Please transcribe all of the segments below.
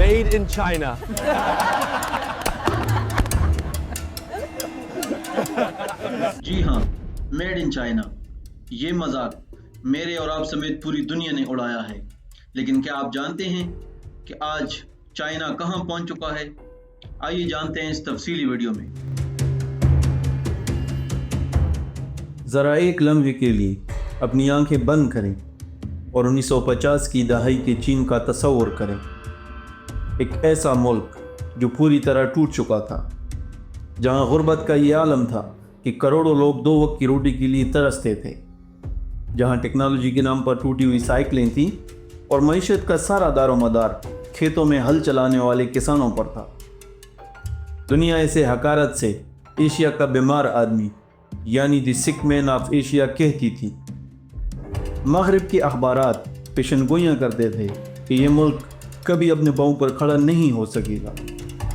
Made in China. جی ہاں، made in China. یہ مذاق میرے اور آپ سمیت پوری دنیا نے اڑایا ہے، لیکن کیا آپ جانتے ہیں کہ آج چائنا کہاں پہنچ چکا ہے؟ آئیے جانتے ہیں اس تفصیلی ویڈیو میں۔ ذرا ایک لمحے کے لیے اپنی آنکھیں بند کریں اور 1950 کی دہائی کے چین کا تصور کریں۔ ایک ایسا ملک جو پوری طرح ٹوٹ چکا تھا، جہاں غربت کا یہ عالم تھا کہ کروڑوں لوگ 2 وقت کی روٹی کے لیے ترستے تھے، جہاں ٹیکنالوجی کے نام پر ٹوٹی ہوئی سائیکلیں تھیں اور معیشت کا سارا دار و مدار کھیتوں میں ہل چلانے والے کسانوں پر تھا۔ دنیا اسے حقارت سے ایشیا کا بیمار آدمی یعنی دی سک مین آف ایشیا کہتی تھی۔ مغرب کے اخبارات پیشن گوئیاں کرتے تھے کہ یہ ملک کبھی اپنے پاؤں پر کھڑا نہیں ہو سکے گا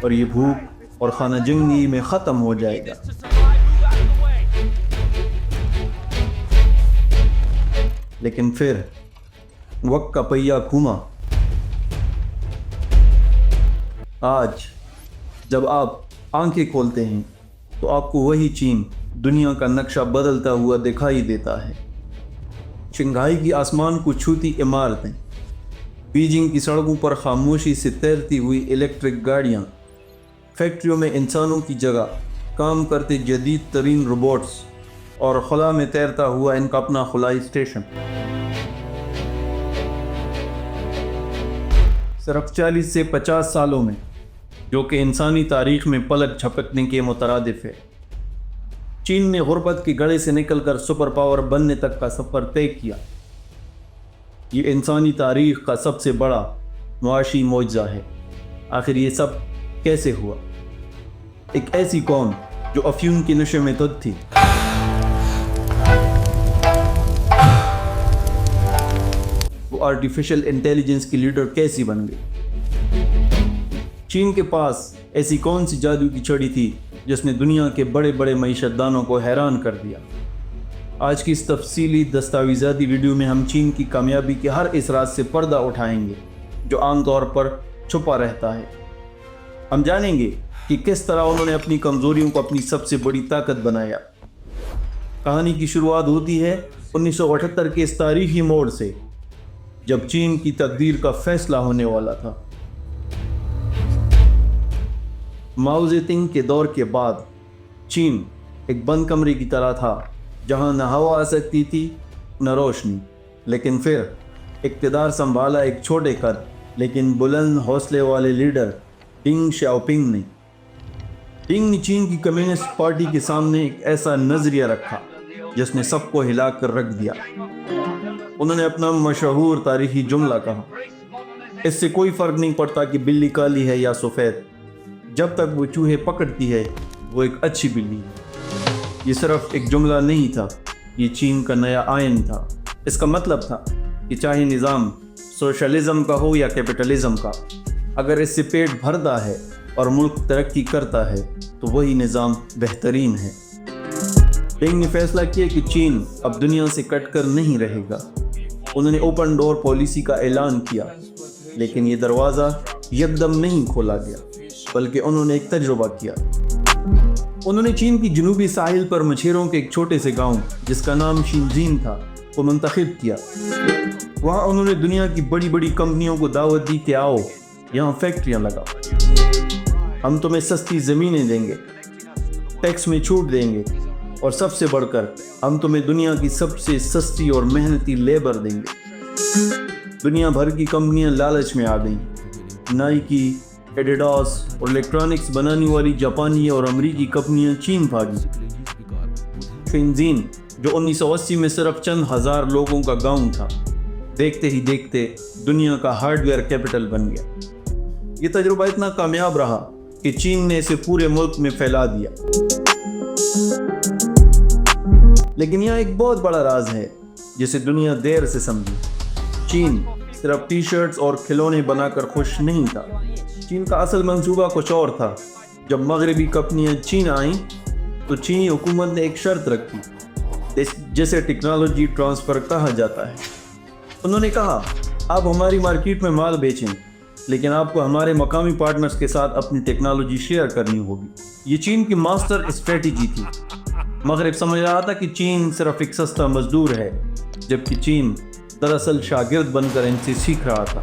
اور یہ بھوک اور خانہ جنگی میں ختم ہو جائے گا۔ لیکن پھر وقت کا پہیہ گھوما۔ آج جب آپ آنکھیں کھولتے ہیں تو آپ کو وہی چین دنیا کا نقشہ بدلتا ہوا دکھائی دیتا ہے۔ شنگھائی کی آسمان کو چھوتی عمارتیں، بیجنگ کی سڑکوں پر خاموشی سے تیرتی ہوئی الیکٹرک گاڑیاں، فیکٹریوں میں انسانوں کی جگہ کام کرتے جدید ترین روبوٹس اور خلا میں تیرتا ہوا ان کا اپنا خلائی اسٹیشن۔ صرف 40 سے 50 سالوں میں، جو کہ انسانی تاریخ میں پلک جھپکنے کے مترادف ہے، چین نے غربت کے گڑھے سے نکل کر سپر پاور بننے تک کا سفر طے کیا۔ یہ انسانی تاریخ کا سب سے بڑا معاشی معجزہ ہے۔ آخر یہ سب کیسے ہوا؟ ایک ایسی قوم جو افیون کے نشے میں دھت تھی، وہ آرٹیفیشل انٹیلیجنس کی لیڈر کیسی بن گئی؟ چین کے پاس ایسی کون سی جادو کی چھڑی تھی جس نے دنیا کے بڑے بڑے معیشت دانوں کو حیران کر دیا؟ آج کی اس تفصیلی دستاویزاتی ویڈیو میں ہم چین کی کامیابی کے ہر اس راز سے پردہ اٹھائیں گے جو عام طور پر چھپا رہتا ہے۔ ہم جانیں گے کہ کس طرح انہوں نے اپنی کمزوریوں کو اپنی سب سے بڑی طاقت بنایا۔ کہانی کی شروعات ہوتی ہے 1978 کے اس تاریخی موڑ سے، جب چین کی تقدیر کا فیصلہ ہونے والا تھا۔ ماؤ زے تونگ کے دور کے بعد چین ایک بند کمرے کی طرح تھا، جہاں نہ ہوا آ سکتی تھی نہ روشنی۔ لیکن پھر اقتدار سنبھالا ایک چھوٹے قد لیکن بلند حوصلے والے لیڈر ڈنگ شیاؤپنگ نے۔ ڈنگ نے چین کی کمیونسٹ پارٹی کے سامنے ایک ایسا نظریہ رکھا جس نے سب کو ہلا کر رکھ دیا۔ انہوں نے اپنا مشہور تاریخی جملہ کہا، اس سے کوئی فرق نہیں پڑتا کہ بلی کالی ہے یا سفید، جب تک وہ چوہے پکڑتی ہے وہ ایک اچھی بلی ہے۔ یہ صرف ایک جملہ نہیں تھا، یہ چین کا نیا آئین تھا۔ اس کا مطلب تھا کہ چاہے نظام سوشلزم کا ہو یا کیپٹلزم کا، اگر اس سے پیٹ بھرتا ہے اور ملک ترقی کرتا ہے تو وہی نظام بہترین ہے۔ ڈنگ نے فیصلہ کیا کہ چین اب دنیا سے کٹ کر نہیں رہے گا۔ انہوں نے اوپن ڈور پالیسی کا اعلان کیا، لیکن یہ دروازہ یکدم نہیں کھولا گیا، بلکہ انہوں نے ایک تجربہ کیا۔ انہوں نے چین کی جنوبی ساحل پر مچھیروں کے ایک چھوٹے سے گاؤں جس کا نام شینجین تھا کو منتخب کیا۔ وہاں انہوں نے دنیا کی بڑی بڑی کمپنیوں کو دعوت دی کہ آؤ یہاں فیکٹریاں لگاؤ، ہم تمہیں سستی زمینیں دیں گے، ٹیکس میں چھوٹ دیں گے، اور سب سے بڑھ کر ہم تمہیں دنیا کی سب سے سستی اور محنتی لیبر دیں گے۔ دنیا بھر کی کمپنیاں لالچ میں آ گئیں۔ نائکی، ایڈیڈاس اور الیکٹرانکس بنانے والی جاپانی اور امریکی کمپنیاں چین بھاگی۔ شینجین جو 1980 میں صرف چند ہزار لوگوں کا گاؤں تھا، دیکھتے ہی دیکھتے دنیا کا ہارڈ ویئر کیپٹل بن گیا۔ یہ تجربہ اتنا کامیاب رہا کہ چین نے اسے پورے ملک میں پھیلا دیا۔ لیکن یہاں ایک بہت بڑا راز ہے جسے دنیا دیر سے سمجھی۔ چین صرف ٹی شرٹس اور کھلونے بنا کر خوش نہیں تھا۔ چین کا اصل منصوبہ کچھ اور تھا۔ جب مغربی کمپنیاں چین آئیں تو چینی حکومت نے ایک شرط رکھی جسے ٹیکنالوجی ٹرانسفر کہا جاتا ہے۔ انہوں نے کہا، آپ ہماری مارکیٹ میں مال بیچیں لیکن آپ کو ہمارے مقامی پارٹنرز کے ساتھ اپنی ٹیکنالوجی شیئر کرنی ہوگی۔ یہ چین کی ماسٹر اسٹریٹجی تھی۔ مغرب سمجھ رہا تھا کہ چین صرف ایک سستا مزدور ہے، جبکہ چین دراصل شاگرد بن کر ان سے سیکھ رہا تھا۔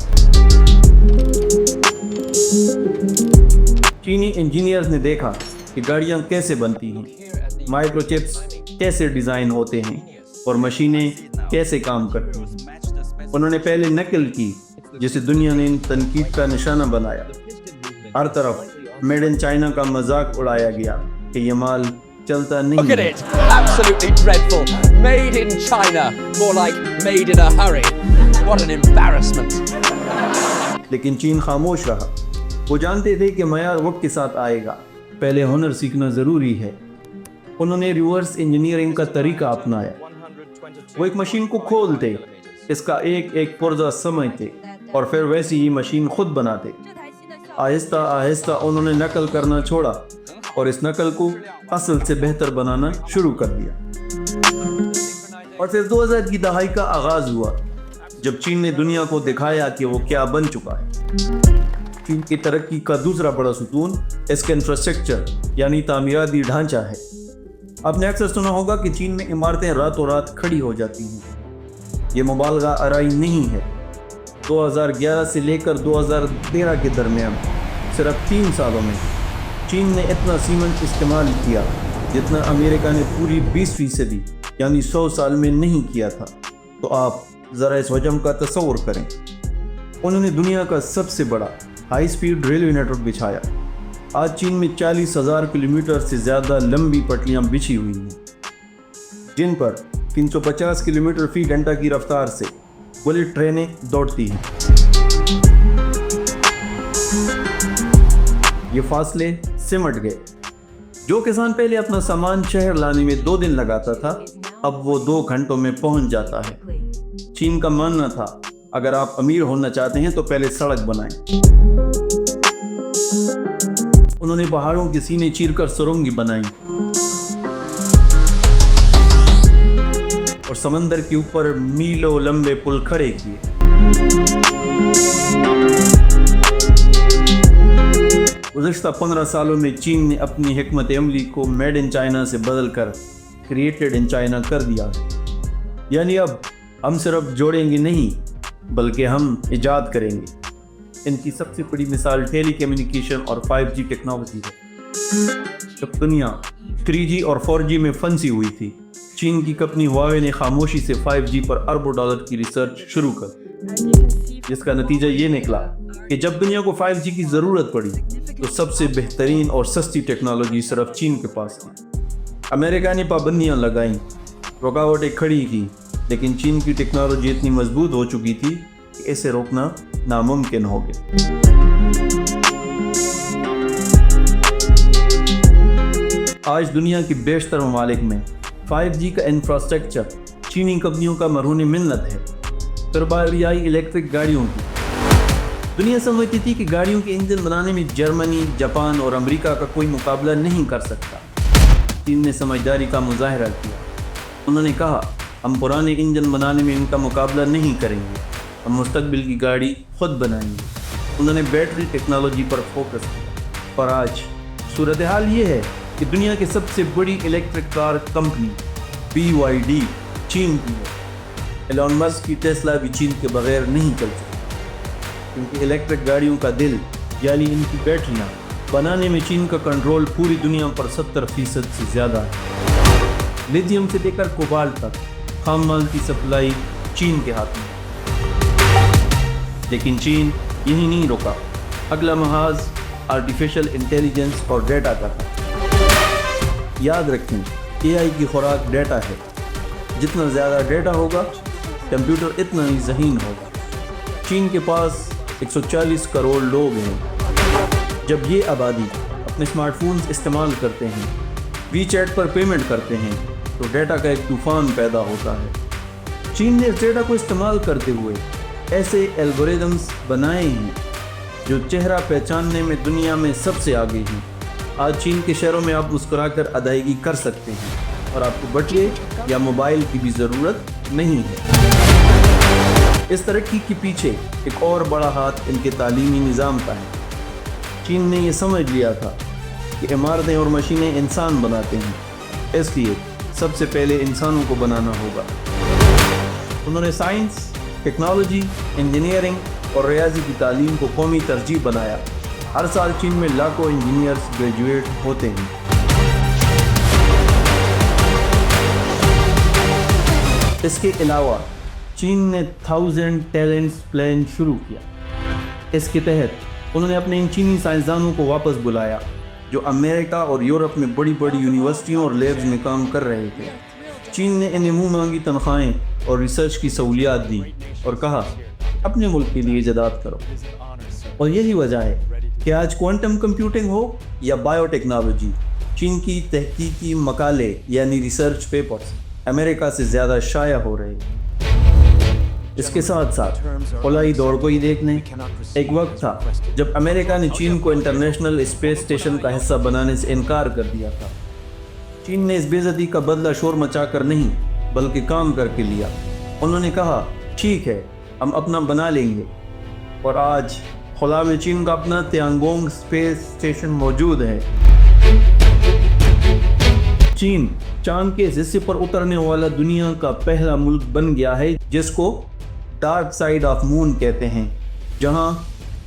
چینی انجینئرز نے دیکھا کہ گاڑیاں کیسے بنتی ہیں، مائکرو چپس کیسے ڈیزائن ہوتے ہیں اور مشینیں کیسے کام کرتی ہیں۔ انہوں نے پہلے نقل کی، جسے دنیا نے تنقید کا نشانہ بنایا۔ ہر طرف میڈ ان چائنا کا مذاق اڑایا گیا کہ یہ مال چلتا نہیں Look at ہے۔ it, absolutely dreadful. Made in China, more like made in a hurry. What an embarrassment. لیکن چین خاموش رہا۔ وہ جانتے تھے کہ معیار وقت کے ساتھ آئے گا، پہلے ہنر سیکھنا ضروری ہے۔ انہوں نے ریورس انجینئرنگ کا طریقہ اپنایا۔ وہ ایک مشین کو کھولتے، اس کا ایک ایک پرزہ سمجھتے اور پھر ویسی ہی مشین خود بناتے۔ آہستہ آہستہ انہوں نے نقل کرنا چھوڑا اور اس نقل کو اصل سے بہتر بنانا شروع کر دیا۔ اور پھر 2000 کی دہائی کا آغاز ہوا، جب چین نے دنیا کو دکھایا کہ وہ کیا بن چکا ہے۔ چین کی ترقی کا دوسرا بڑا ستون اس کا انفراسٹرکچر یعنی تعمیراتی ڈھانچہ ہے۔ آپ نے اکثر سنا ہوگا کہ چین میں عمارتیں راتوں رات کھڑی ہو جاتی ہیں۔ یہ مبالغہ آرائی نہیں ہے۔ 2011 سے لے کر 2013 کے درمیان صرف 3 سالوں میں چین نے اتنا سیمنٹ استعمال کیا جتنا امریکہ نے پوری 20% یعنی 100 سال میں نہیں کیا تھا۔ تو آپ ذرا اس حجم کا تصور کریں۔ انہوں نے دنیا کا سب سے بڑا high speed railway network بچھایا۔ آج چین میں 40,000 کلومیٹر سے زیادہ لمبی پٹریاں بچھی ہوئی ہیں، جن پر 350 کلومیٹر فی گھنٹہ کی رفتار سے بلٹ ٹرینیں دوڑتی ہیں۔ یہ فاصلے سمٹ گئے۔ جو کسان پہلے اپنا سامان شہر لانے میں 2 دن لگاتا تھا، اب وہ 2 گھنٹوں میں پہنچ جاتا ہے۔ چین کا ماننا تھا اگر آپ امیر ہونا چاہتے ہیں تو پہلے سڑک بنائیں۔ انہوں نے پہاڑوں کے سینے چیر کر سرنگیں بنائیں اور سمندر کے اوپر میلوں لمبے پل کھڑے کیے۔ گزشتہ 15 سالوں میں چین نے اپنی حکمت عملی کو میڈ ان چائنا سے بدل کر کریٹڈ ان چائنا کر دیا ہے۔ یعنی اب ہم صرف جوڑیں گے نہیں بلکہ ہم ایجاد کریں گے۔ ان کی سب سے بڑی مثال ٹیلی کمیونیکیشن اور 5G ٹیکنالوجی ہے۔ جب دنیا 3G اور 4G میں پھنسی ہوئی تھی، چین کی کمپنی ہواوے نے خاموشی سے 5G پر اربوں ڈالر کی ریسرچ شروع کر، جس کا نتیجہ یہ نکلا کہ جب دنیا کو 5G کی ضرورت پڑی تو سب سے بہترین اور سستی ٹیکنالوجی صرف چین کے پاس تھی۔ امریکہ نے پابندیاں لگائیں، رکاوٹیں کھڑی کی، لیکن چین کی ٹیکنالوجی اتنی مضبوط ہو چکی تھی کہ اسے روکنا ناممکن ہو گیا۔ آج دنیا کے بیشتر ممالک میں 5G کا انفراسٹرکچر چینی کمپنیوں کا مرہون منت ہے۔ کارباریائی الیکٹرک گاڑیوں کی دنیا سمجھتی تھی کہ گاڑیوں کے انجن بنانے میں جرمنی، جاپان اور امریکہ کا کوئی مقابلہ نہیں کر سکتا۔ چین نے سمجھداری کا مظاہرہ کیا۔ انہوں نے کہا ہم پرانے انجن بنانے میں ان کا مقابلہ نہیں کریں گے، ہم مستقبل کی گاڑی خود بنائیں گے۔ انہوں نے بیٹری ٹیکنالوجی پر فوکس کیا اور آج صورتحال یہ ہے کہ دنیا کی سب سے بڑی الیکٹرک کار کمپنی BYD چین کی ہے۔ ایلون مسک کی ٹیسلا بھی چین کے بغیر نہیں چل سکتی، کیونکہ الیکٹرک گاڑیوں کا دل یعنی ان کی بیٹریاں بنانے میں چین کا کنٹرول پوری دنیا پر 70% سے زیادہ ہے۔ لیتھیم سے لے کر کوبالٹ تک خام مال کی سپلائی چین کے ہاتھ میں۔ لیکن چین یہی نہیں رکا، اگلا محاذ آرٹیفیشل انٹیلیجنس اور ڈیٹا کا تھا۔ یاد رکھیں AI کی خوراک ڈیٹا ہے۔ جتنا زیادہ ڈیٹا ہوگا کمپیوٹر اتنا ہی ذہین ہوگا۔ چین کے پاس 140 کروڑ لوگ ہیں۔ جب یہ آبادی اپنے اسمارٹ فونز استعمال کرتے ہیں، WeChat پر پیمنٹ کرتے ہیں، تو ڈیٹا کا ایک طوفان پیدا ہوتا ہے۔ چین نے اس ڈیٹا کو استعمال کرتے ہوئے ایسے الگوریدمز بنائے ہیں جو چہرہ پہچاننے میں دنیا میں سب سے آگے ہیں۔ آج چین کے شہروں میں آپ مسکرا کر ادائیگی کر سکتے ہیں اور آپ کو بٹوے یا موبائل کی بھی ضرورت نہیں ہے۔ اس ترقی کے پیچھے ایک اور بڑا ہاتھ ان کے تعلیمی نظام کا ہے۔ چین نے یہ سمجھ لیا تھا کہ عمارتیں اور مشینیں انسان بناتے ہیں، اس لیے سب سے پہلے انسانوں کو بنانا ہوگا۔ انہوں نے سائنس، ٹیکنالوجی، انجینئرنگ اور ریاضی کی تعلیم کو قومی ترجیح بنایا۔ ہر سال چین میں لاکھوں انجینئرز گریجویٹ ہوتے ہیں۔ اس کے علاوہ چین نے 1000 ٹیلنٹس پلان شروع کیا۔ اس کے تحت انہوں نے اپنے ان چینی سائنسدانوں کو واپس بلایا جو امریکہ اور یورپ میں بڑی بڑی یونیورسٹیوں اور لیبز میں کام کر رہے تھے۔ چین نے انہیں منہ مانگی تنخواہیں اور ریسرچ کی سہولیات دیں اور کہا اپنے ملک کے لیے ایجادات کرو۔ اور یہی وجہ ہے کہ آج کوانٹم کمپیوٹنگ ہو یا بایو ٹیکنالوجی، چین کی تحقیقی مقالے یعنی ریسرچ پیپرز امریکہ سے زیادہ شائع ہو رہے ہیں۔ اس کے ساتھ ساتھ خلائی دوڑ کو ہی دیکھ لیں۔ ایک وقت تھا جب امریکہ نے چین کو انٹرنیشنل اسپیس اسٹیشن کا حصہ بنانے سے انکار کر دیا تھا۔ چین نے اس بے عزتی کا بدلہ شور مچا کر نہیں بلکہ کام کر کے لیا۔ انہوں نے کہا ٹھیک ہے ہم اپنا بنا لیں گے، اور آج خلا میں چین کا اپنا تیانگونگ اسپیس اسٹیشن موجود ہے۔ چین چاند کے اس حصے پر اترنے والا دنیا کا پہلا ملک بن گیا ہے جس کو ڈارک سائیڈ آف مون کہتے ہیں، جہاں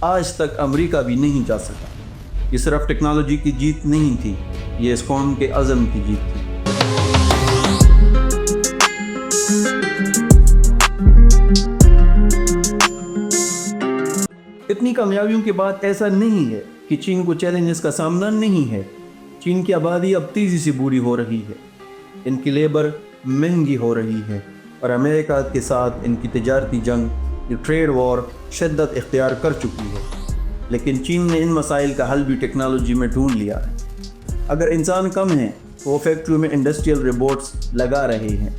آج تک امریکہ بھی نہیں جا سکا۔ یہ صرف ٹیکنالوجی کی جیت نہیں تھی، یہ اس قوم کے عزم کی جیت تھی۔ اتنی کامیابیوں کے بعد ایسا نہیں ہے کہ چین کو چیلنجز کا سامنا نہیں ہے۔ چین کی آبادی اب تیزی سے بوڑھی ہو رہی ہے، ان کی لیبر مہنگی ہو رہی ہے، اور امریکہ کے ساتھ ان کی تجارتی جنگ، ٹریڈ وار شدت اختیار کر چکی ہے۔ لیکن چین نے ان مسائل کا حل بھی ٹیکنالوجی میں ڈھونڈ لیا ہے۔ اگر انسان کم ہیں تو وہ فیکٹریوں میں انڈسٹریل روبوٹس لگا رہے ہیں۔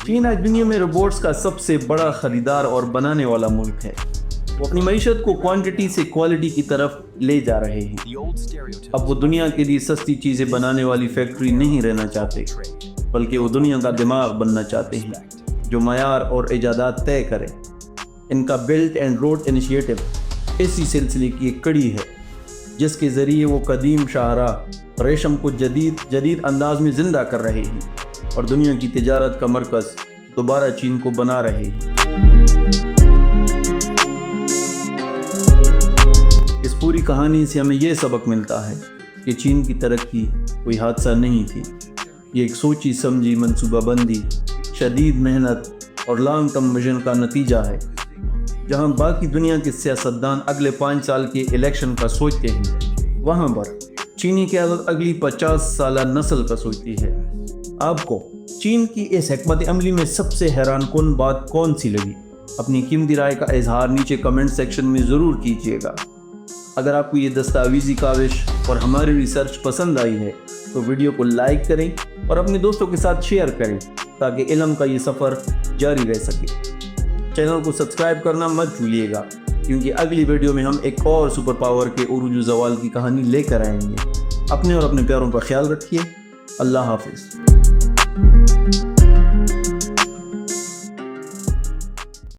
چین آج دنیا میں روبوٹس کا سب سے بڑا خریدار اور بنانے والا ملک ہے۔ وہ اپنی معیشت کو کوانٹٹی سے کوالٹی کی طرف لے جا رہے ہیں۔ اب وہ دنیا کے لیے سستی چیزیں بنانے والی فیکٹری نہیں رہنا چاہتے، بلکہ وہ دنیا کا دماغ بننا چاہتے ہیں جو معیار اور ایجادات طے کرے۔ ان کا بیلٹ اینڈ روڈ انیشیٹو اسی سلسلے کی ایک کڑی ہے جس کے ذریعے وہ قدیم شاہراہ ریشم کو جدید انداز میں زندہ کر رہے ہیں اور دنیا کی تجارت کا مرکز دوبارہ چین کو بنا رہے ہیں۔ اس پوری کہانی سے ہمیں یہ سبق ملتا ہے کہ چین کی ترقی کوئی حادثہ نہیں تھی، یہ ایک سوچی سمجھی منصوبہ بندی، شدید محنت اور لانگ ٹرم ویژن کا نتیجہ ہے۔ جہاں باقی دنیا کے سیاستدان اگلے 5 سال کے الیکشن کا سوچتے ہیں، وہاں پر چینی قیادت اگلی 50 سالہ نسل کا سوچتی ہے۔ آپ کو چین کی اس حکمت عملی میں سب سے حیران کن بات کون سی لگی؟ اپنی قیمتی رائے کا اظہار نیچے کمنٹ سیکشن میں ضرور کیجیے گا۔ اگر آپ کو یہ دستاویزی کاوش اور ہماری ریسرچ پسند آئی ہے تو ویڈیو کو لائک کریں اور اپنے دوستوں کے ساتھ شیئر کریں تاکہ علم کا یہ سفر جاری رہ سکے۔ چینل کو سبسکرائب کرنا مت بھولیے گا کیونکہ اگلی ویڈیو میں ہم ایک اور سپر پاور کے عروج و زوال کی کہانی لے کر آئیں گے۔ اپنے اور اپنے پیاروں کا خیال رکھیے۔ اللہ حافظ۔